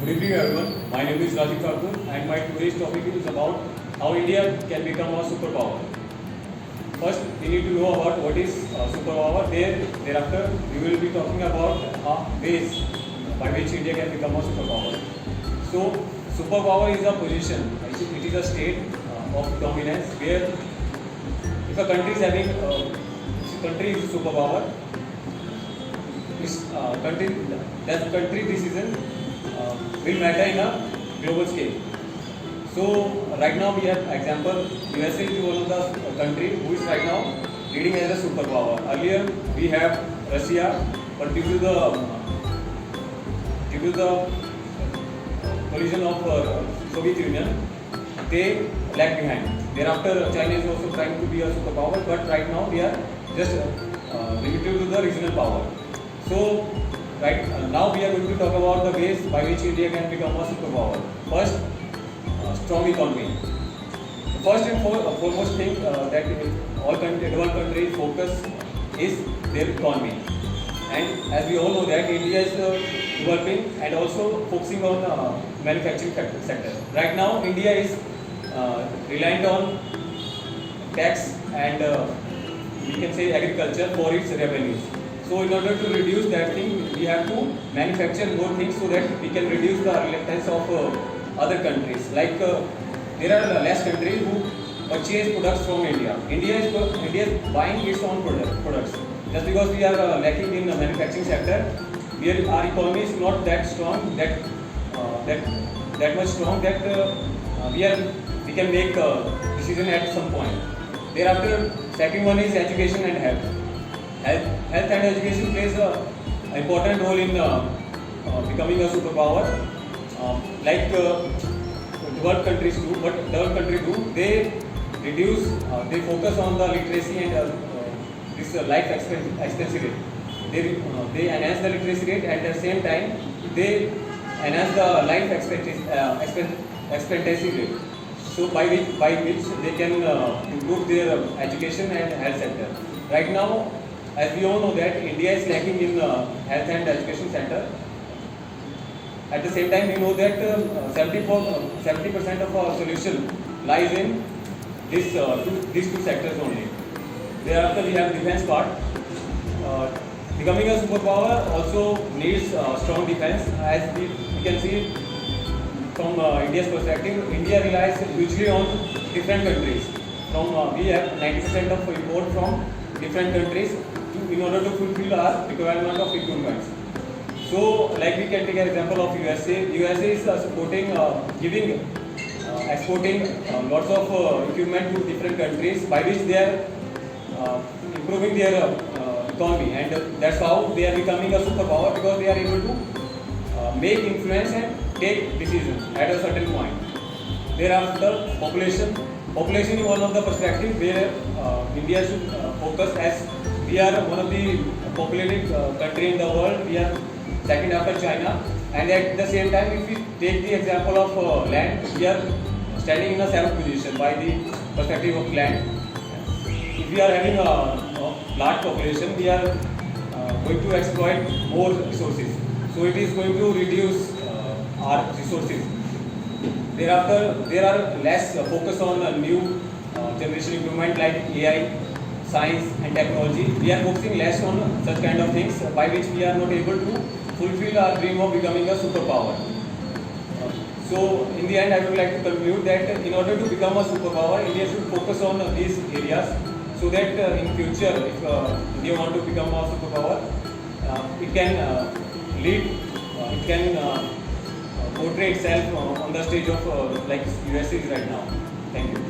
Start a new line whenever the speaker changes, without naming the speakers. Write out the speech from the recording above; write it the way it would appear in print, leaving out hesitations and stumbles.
Good evening everyone, my name is Rajiv Thakur and my today's topic is about how India can become a superpower. First, we need to know about what is superpower. Thereafter, we will be talking about ways by which India can become a superpower. So, superpower is a position, it is a state of dominance where if a country is having country is a superpower, that country decision will matter in a global scale. So right now we have example USA is one of the country who is right now leading as a superpower. Earlier we have Russia, but due to the collision of Soviet Union, they lag behind. Thereafter China is also trying to be a superpower, but right now they are just limited to the regional power. So now we are going to talk about the ways by which India can become a superpower. First, strong economy. The first and foremost thing that all developed countries focus is their economy. And as we all know that India is developing and also focusing on manufacturing sector. Right now India is reliant on tax and we can say agriculture for its revenues. So in order to reduce that thing, we have to manufacture more things so that we can reduce the reliance of other countries. Like there are less countries who purchase products from India. India is buying its own products. Just because we are lacking in the manufacturing sector, our economy is not that strong, that much strong that we can make a decision at some point. Thereafter, second one is education and health. Health and education plays an important role in becoming a superpower. Like developed countries do, what developed countries do, they focus on the literacy and this life expectancy rate. They enhance the literacy rate and at the same time they enhance the life expectancy rate. So by which they can improve their education and health sector. Right now, as we all know that India is lacking in health and education sector. At the same time, we know that 70% of our solution lies in these two sectors only. Thereafter, we have defense part. Becoming a superpower also needs strong defense. As we can see from India's perspective, India relies hugely on different countries. We have 90% of import from different countries in order to fulfill our requirement of equipment. So, like we can take an example of USA. USA is supporting, exporting lots of equipment to different countries by which they are improving their economy, and that's how they are becoming a superpower because they are able to make influence and take decisions at a certain point. Thereafter, population is one of the perspectives where India should focus, as we are one of the populated country in the world. We are second after China, and at the same time, if we take the example of land, we are standing in a seventh position by the perspective of land. If we are having a large population, we are going to exploit more resources. So it is going to reduce our resources. Thereafter, there are less focus on new generation improvement like AI, science and technology. We are focusing less on such kind of things by which we are not able to fulfill our dream of becoming a superpower. So in the end, I would like to conclude that in order to become a superpower, India should focus on these areas so that in future, if India want to become a superpower, it can lead, it can portray itself on the stage of like USA is right now. Thank you.